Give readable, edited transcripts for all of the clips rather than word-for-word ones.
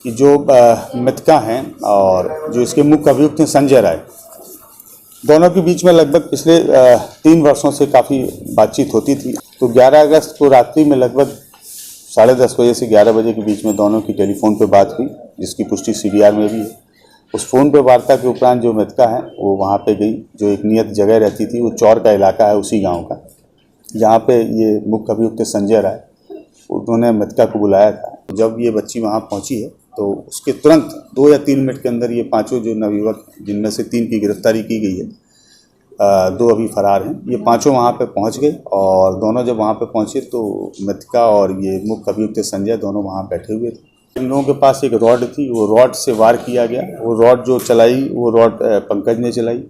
कि जो मृतका हैं और जो इसके मुख्य अभियुक्त हैं संजय राय, दोनों के बीच में लगभग पिछले 3 वर्षों से काफ़ी बातचीत होती थी। तो 11 अगस्त को रात्रि में लगभग 10:30 बजे से 11 बजे के बीच में दोनों की टेलीफोन पर बात हुई, जिसकी पुष्टि सीडीआर में भी है। उस फ़ोन पे वार्ता के उपरांत जो मृतका है वो वहाँ पे गई, जो एक नियत जगह रहती थी, वो चौर का इलाका है उसी गांव का, जहाँ पे ये मुख्य अभियुक्त संजय राय, उन्होंने मृतका को बुलाया था। जब ये बच्ची वहाँ पहुँची है तो उसके तुरंत 2 या 3 मिनट के अंदर ये पाँचों जो नवयुवक, जिनमें से 3 की गिरफ्तारी की गई है, 2 अभी फरार हैं, ये पाँचों वहाँ पे पहुँच गए। और दोनों जब वहाँ पे पहुँचे तो मृतका और ये मुख्य अभियुक्त संजय दोनों वहाँ बैठे हुए थे। इन लोगों के पास एक रॉड थी, वो रॉड से वार किया गया। वो रॉड जो चलाई, वो रॉड पंकज ने चलाई,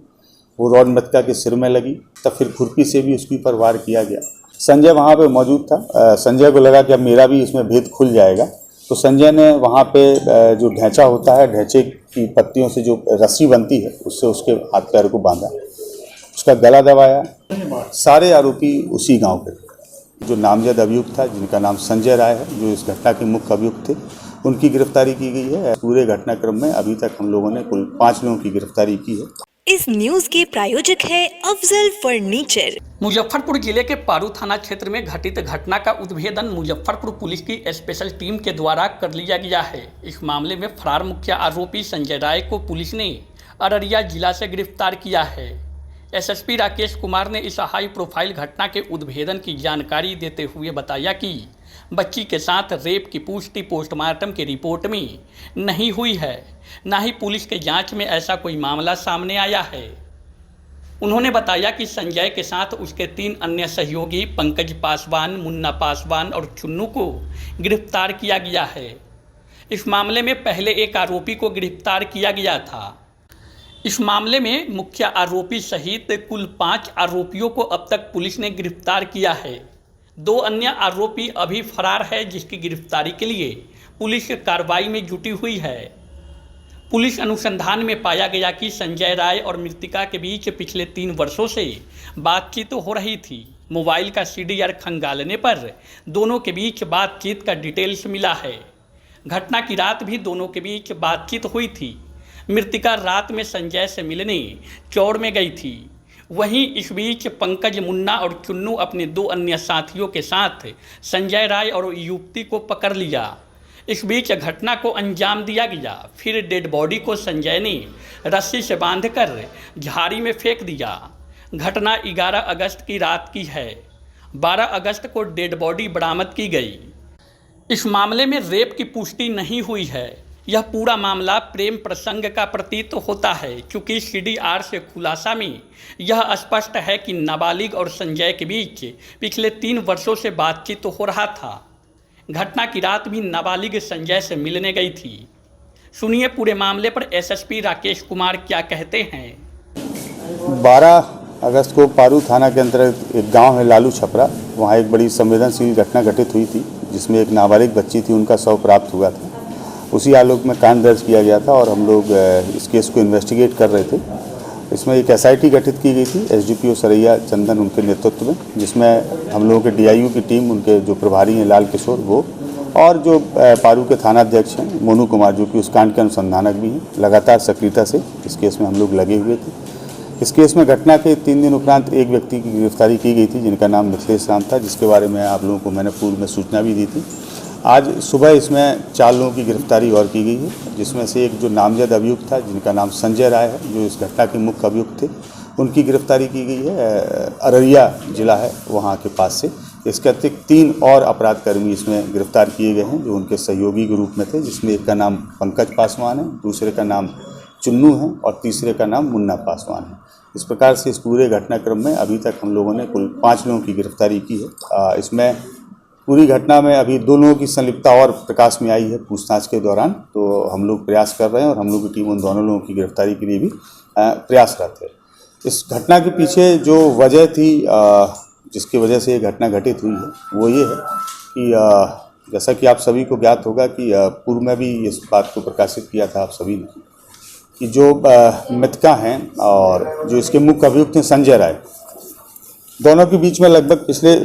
वो रॉड मृतका के सिर में लगी, तब फिर खुरपी से भी उसके ऊपर वार किया गया। संजय वहाँ पे मौजूद था। संजय को लगा कि अब मेरा भी इसमें भेद खुल जाएगा, तो संजय ने वहाँ पे जो ढैंचा होता है, ढैंचे की पत्तियों से जो रस्सी बनती है, उससे उसके हाथ पैर को बांधा, उसका गला दबाया। सारे आरोपी उसी गांव के थे। जो नामजद अभियुक्त था, जिनका नाम संजय राय है, जो इस घटना के मुख्य अभियुक्त थे, उनकी गिरफ्तारी की गई है। पूरे घटनाक्रम में अभी तक हम लोगों ने कुल 5 लोगों की गिरफ्तारी की है। इस न्यूज के प्रायोजक है अफजल फर्नीचर। मुजफ्फरपुर जिले के पारू थाना क्षेत्र में घटित घटना का उद्भेदन मुजफ्फरपुर पुलिस की स्पेशल टीम के द्वारा कर लिया गया है। इस मामले में फरार मुख्य आरोपी संजय राय को पुलिस ने अररिया जिला से गिरफ्तार किया है। एसएसपी राकेश कुमार ने इस हाई प्रोफाइल घटना के उद्भेदन की जानकारी देते हुए बताया कि बच्ची के साथ रेप की पुष्टि पोस्टमार्टम की रिपोर्ट में नहीं हुई है, न ही पुलिस के जांच में ऐसा कोई मामला सामने आया है। उन्होंने बताया कि संजय के साथ उसके 3 अन्य सहयोगी पंकज पासवान, मुन्ना पासवान और चुन्नू को गिरफ्तार किया गया है। इस मामले में पहले एक आरोपी को गिरफ्तार किया गया था। इस मामले में मुख्य आरोपी सहित कुल 5 आरोपियों को अब तक पुलिस ने गिरफ्तार किया है। 2 अन्य आरोपी अभी फरार है, जिसकी गिरफ्तारी के लिए पुलिस कार्रवाई में जुटी हुई है। पुलिस अनुसंधान में पाया गया कि संजय राय और मृतिका के बीच पिछले 3 वर्षों से बातचीत हो रही थी। मोबाइल का सीडीआर खंगालने पर दोनों के बीच बातचीत का डिटेल्स मिला है। घटना की रात भी दोनों के बीच बातचीत हुई थी। मृतिका रात में संजय से मिलने चौड़ में गई थी। वहीं इस बीच पंकज, मुन्ना और चुन्नू अपने 2 अन्य साथियों के साथ संजय राय और युवती को पकड़ लिया। इस बीच घटना को अंजाम दिया गया। फिर डेड बॉडी को संजय ने रस्सी से बांधकर झाड़ी में फेंक दिया। घटना 11 अगस्त की रात की है। 12 अगस्त को डेड बॉडी बरामद की गई। इस मामले में रेप की पुष्टि नहीं हुई है। यह पूरा मामला प्रेम प्रसंग का प्रतीत होता है, क्योंकि सीडीआर से खुलासा में यह स्पष्ट है कि नाबालिग और संजय के बीच पिछले 3 वर्षों से बातचीत हो रहा था। घटना की रात भी नाबालिग संजय से मिलने गई थी। सुनिए पूरे मामले पर एसएसपी राकेश कुमार क्या कहते हैं। 12 अगस्त को पारू थाना के अंतर्गत एक गांव है लालू छपरा, वहाँ एक बड़ी संवेदनशील घटना घटित हुई थी, जिसमें एक नाबालिग बच्ची थी, उनका शव प्राप्त हुआ था। उसी आलोक में कांड दर्ज किया गया था और हम लोग इस केस को इन्वेस्टिगेट कर रहे थे। इसमें एक एसआईटी गठित की गई थी एसडीपीओ सरैया चंदन उनके नेतृत्व में, जिसमें हम लोगों के डीआईयू की टीम, उनके जो प्रभारी हैं लाल किशोर वो, और जो पारू के थाना अध्यक्ष हैं मोनू कुमार, जो कि उस कांड के अनुसंधानक भी हैं, लगातार सक्रियता से इस केस में हम लोग लगे हुए थे। इस केस में घटना के 3 दिन उपरांत एक व्यक्ति की गिरफ्तारी की गई थी, जिनका नाम मिथिलेश राम था, जिसके बारे में आप लोगों को मैंने पूर्व में सूचना भी दी थी। आज सुबह इसमें 4 लोगों की गिरफ्तारी और की गई है, जिसमें से एक जो नामजद अभियुक्त था, जिनका नाम संजय राय है, जो इस घटना के मुख्य अभियुक्त थे, उनकी गिरफ्तारी की गई है। अररिया जिला है वहाँ के पास से। इसके अतिरिक्त 3 और अपराधकर्मी इसमें गिरफ्तार किए गए हैं, जो उनके सहयोगी के रूप में थे, जिसमें एक का नाम पंकज पासवान है, दूसरे का नाम चुन्नू है और तीसरे का नाम मुन्ना पासवान है। इस प्रकार से इस पूरे घटनाक्रम में अभी तक हम लोगों ने कुल 5 लोगों की गिरफ्तारी की है। इसमें पूरी घटना में अभी 2 लोगों की संलिप्तता और प्रकाश में आई है पूछताछ के दौरान, तो हम लोग प्रयास कर रहे हैं और हम लोग की टीम उन दोनों लोगों की गिरफ्तारी के लिए भी प्रयासरत है। इस घटना के पीछे जो वजह थी, जिसकी वजह से ये घटना घटित हुई है, वो ये है कि जैसा कि आप सभी को ज्ञात होगा कि पूर्व में भी इस बात को प्रकाशित किया था आप सभी ने, कि जो मृतका हैं और जो इसके मुख्य अभियुक्त हैं संजय राय, दोनों के बीच में लगभग पिछले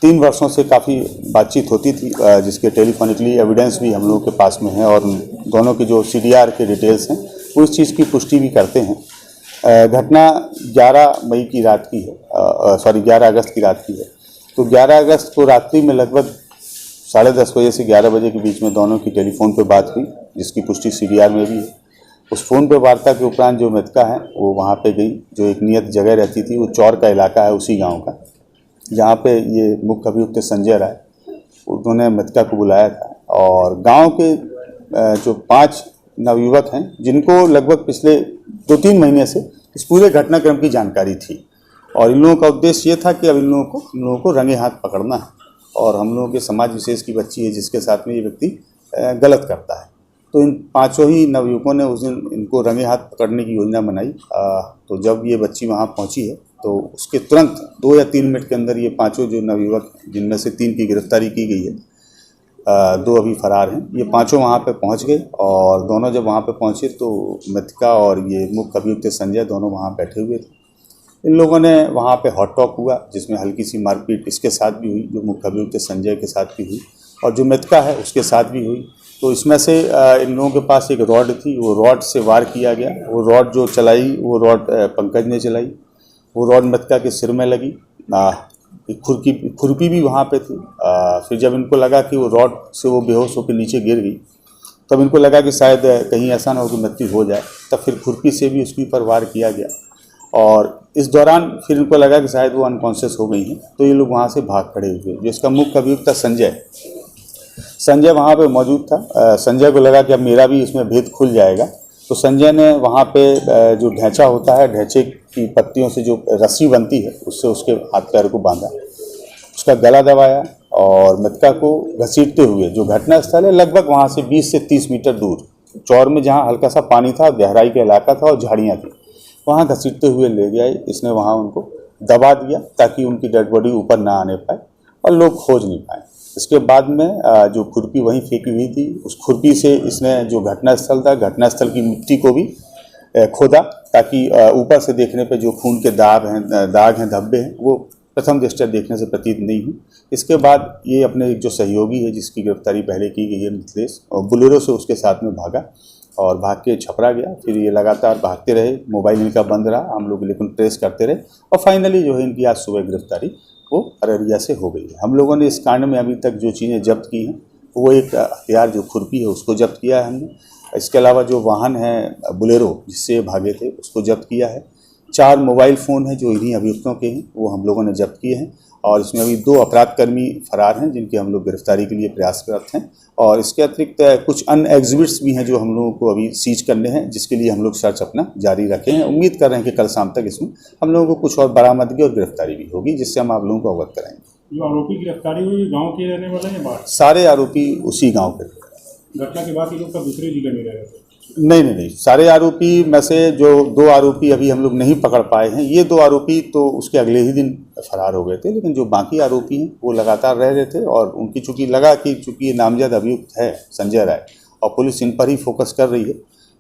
3 वर्षों से काफ़ी बातचीत होती थी, जिसके टेलीफोनिकली एविडेंस भी हम लोगों के पास में है और दोनों की जो CDR के डिटेल्स हैं वो इस चीज़ की पुष्टि भी करते हैं। घटना 11 मई की रात की है, 11 अगस्त की रात की है। तो 11 अगस्त को रात्रि में लगभग 10:30 बजे से 11 बजे के बीच में दोनों की टेलीफोन पे बात हुई, जिसकी पुष्टि CDR में भी है। उस फ़ोन पे वार्ता के उपरांत जो मृतका है वो वहाँ पे गई, जो एक नियत जगह रहती थी, वो चौर का इलाका है उसी गांव का, जहाँ पे ये मुख्य अभियुक्त संजय राय उन्होंने मृतका को बुलाया था। और गांव के जो 5 नवयुवक हैं, जिनको लगभग पिछले 2-3 महीने से इस पूरे घटनाक्रम की जानकारी थी, और इन लोगों का उद्देश्य ये था कि अब इन लोगों को रंगे हाथ पकड़ना है, और हम लोगों के समाज विशेष की बच्ची है जिसके साथ में ये व्यक्ति गलत करता है। तो इन 5 ही नवयुवकों ने उस दिन इनको रंगे हाथ पकड़ने की योजना बनाई। तो जब ये बच्ची वहाँ पहुँची है तो उसके तुरंत 2 या 3 मिनट के अंदर ये 5 जो नवयुवक, जिनमें से 3 की गिरफ्तारी की गई है, 2 अभी फरार हैं, ये 5 वहाँ पे पहुँच गए। और दोनों जब वहाँ पे पहुँचे तो मृतका और ये मुख्य अभियुक्त संजय दोनों वहाँ बैठे हुए थे। इन लोगों ने वहाँ पे हॉट टॉक हुआ, जिसमें हल्की सी मारपीट इसके साथ भी हुई, जो मुख्य अभियुक्त संजय के साथ भी हुई, और जो मृतका है उसके साथ भी हुई। तो इसमें से इन लोगों के पास एक रॉड थी, वो रॉड से वार किया गया। वो रॉड जो चलाई, वो रॉड पंकज ने चलाई। वो रॉड मृतका के सिर में लगी। खुरपी भी वहाँ पे थी। फिर जब इनको लगा कि वो रॉड से वो बेहोश होकर नीचे गिर गई, तब इनको लगा कि शायद कहीं ऐसा ना हो कि मृत्यु हो जाए, तब फिर खुरपी से भी उसके ऊपर वार किया गया। और इस दौरान फिर इनको लगा कि शायद वो अनकॉन्शियस हो गई हैं, तो ये लोग वहाँ से भाग खड़े हुए। जो इसका मुख्य अभियुक्त था संजय वहाँ पे मौजूद था। संजय को लगा कि अब मेरा भी इसमें भेद खुल जाएगा, तो संजय ने वहाँ पे जो ढैंचा होता है, ढैंचे की पत्तियों से जो रस्सी बनती है, उससे उसके हाथ पैर को बांधा, उसका गला दबाया और मृतका को घसीटते हुए, जो घटना स्थल है लगभग वहाँ से 20 से 30 मीटर दूर चौर में, जहाँ हल्का सा पानी था, गहराई का इलाका था और झाड़ियाँ थी, वहाँ घसीटते हुए ले गए। इसने वहाँ उनको दबा दिया ताकि उनकी डेड बॉडी ऊपर ना आने पाए और लोग खोज नहीं पाए। इसके बाद में जो खुरपी वहीं फेंकी हुई थी, उस खुरपी से इसने जो घटनास्थल था, घटनास्थल की मिट्टी को भी खोदा, ताकि ऊपर से देखने पे जो खून के दाग हैं, धब्बे हैं, वो प्रथम दृष्टया देखने से प्रतीत नहीं हुई। इसके बाद ये अपने एक जो सहयोगी है, जिसकी गिरफ्तारी पहले की गई है, मिथिलेश, और बुलेरो से उसके साथ में भागा और भाग के छपरा गया। फिर ये लगातार भागते रहे, मोबाइल इनका बंद रहा, हम लोग लेकिन ट्रेस करते रहे, और फाइनली जो है इनकी आज सुबह गिरफ्तारी वो अररिया से हो गई है। हम लोगों ने इस कांड में अभी तक जो चीज़ें जब्त की हैं, वो एक हथियार जो खुरपी है उसको जब्त किया है हमने। इसके अलावा जो वाहन है बुलेरो जिससे भागे थे, उसको जब्त किया है। 4 मोबाइल फ़ोन हैं जो इन्हीं अभियुक्तों के हैं, वो हम लोगों ने जब्त किए हैं। और इसमें अभी 2 अपराधकर्मी फरार हैं, जिनके हम लोग गिरफ्तारी के लिए प्रयासरत हैं। और इसके अतिरिक्त कुछ अन्य एग्जिबिट्स भी हैं जो हम लोगों को अभी सीज करने हैं, जिसके लिए हम लोग सर्च अपना जारी रखे हैं। उम्मीद कर रहे हैं कि कल शाम तक इसमें हम लोगों को कुछ और बरामदगी और गिरफ्तारी भी होगी, जिससे हम आप लोगों को अवगत कराएंगे। जो आरोपी गिरफ्तारी हुई, गांव के रहने वाले हैं? बाहर सारे आरोपी उसी गाँव के। घटना के बाद ये लोग दूसरे जिले में रह रहे थे? नहीं, सारे आरोपी में से जो 2 आरोपी अभी हम लोग नहीं पकड़ पाए हैं, ये 2 आरोपी तो उसके अगले ही दिन फरार हो गए थे, लेकिन जो बाकी आरोपी हैं वो लगातार रह रहे थे। और उनकी चूँकि लगा कि चूँकि ये नामजद अभियुक्त है संजय राय, और पुलिस इन पर ही फोकस कर रही है,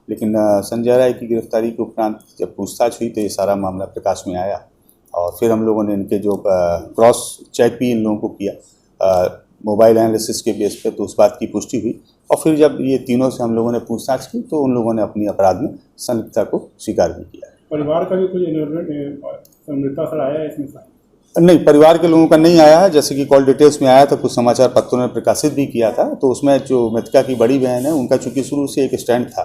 लेकिन संजय राय की गिरफ्तारी के उपरांत जब पूछताछ हुई तो ये सारा मामला प्रकाश में आया। और फिर हम लोगों ने इनके जो क्रॉस चेक भी इन लोगों को किया मोबाइल एनालिसिस के बेस पे, तो उस बात की पुष्टि हुई। और फिर जब ये तीनों से हम लोगों ने पूछताछ की तो उन लोगों ने अपनी अपराध में संलिप्तता को स्वीकार भी किया। परिवार का भी कोई संलिप्तता सर आया है इसमें? नहीं, परिवार के लोगों का नहीं आया है। जैसे कि कॉल डिटेल्स में आया था, कुछ समाचार पत्रों ने प्रकाशित भी किया था, तो उसमें जो मृतका की बड़ी बहन है, उनका चूँकि शुरू से एक स्टैंड था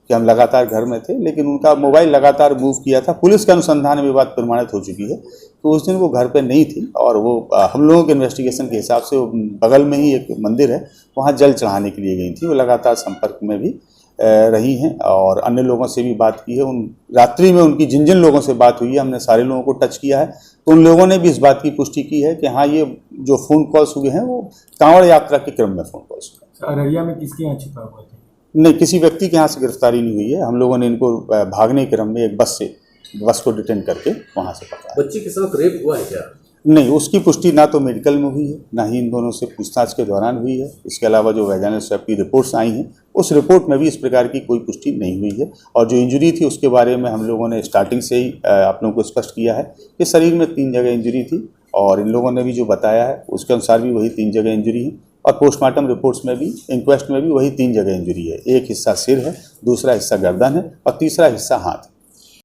कि हम लगातार घर में थे, लेकिन उनका मोबाइल लगातार मूव किया था। पुलिस के अनुसंधान में बात प्रमाणित हो चुकी है, तो उस दिन वो घर पे नहीं थी। और वो हम लोगों के इन्वेस्टिगेशन के हिसाब से वो बगल में ही एक मंदिर है, वहाँ जल चढ़ाने के लिए गई थी। वो लगातार संपर्क में भी रही हैं और अन्य लोगों से भी बात की है। उन रात्रि में उनकी जिन जिन लोगों से बात हुई है, हमने सारे लोगों को टच किया है, तो उन लोगों ने भी इस बात की पुष्टि की है कि हाँ, ये जो फ़ोन कॉल्स हुए हैं वो कांवड़ यात्रा के क्रम में फ़ोन कॉल्स हुए। अररिया में किसके यहाँ छिपा हुआ था? नहीं, किसी व्यक्ति के यहाँ से गिरफ्तारी नहीं हुई है। हम लोगों ने इनको भागने के क्रम में एक बस को डिटेन करके वहाँ से पकड़ा। बच्ची के साथ रेप हुआ है क्या? नहीं, उसकी पुष्टि ना तो मेडिकल में हुई है, ना ही इन दोनों से पूछताछ के दौरान हुई है। इसके अलावा जो वैजाइनल स्वैब की रिपोर्ट्स आई हैं, उस रिपोर्ट में भी इस प्रकार की कोई पुष्टि नहीं हुई है। और जो इंजरी थी उसके बारे में हम लोगों ने स्टार्टिंग से ही आप लोगों को स्पष्ट किया है कि शरीर में 3 जगह इंजरी थी, और इन लोगों ने भी जो बताया है उसके अनुसार भी वही 3 जगह इंजरी है। और पोस्टमार्टम रिपोर्ट्स में भी, इंक्वेस्ट में भी वही 3 जगह इंजरी है। एक हिस्सा सिर है, दूसरा हिस्सा गर्दन है और तीसरा हिस्सा हाथ है।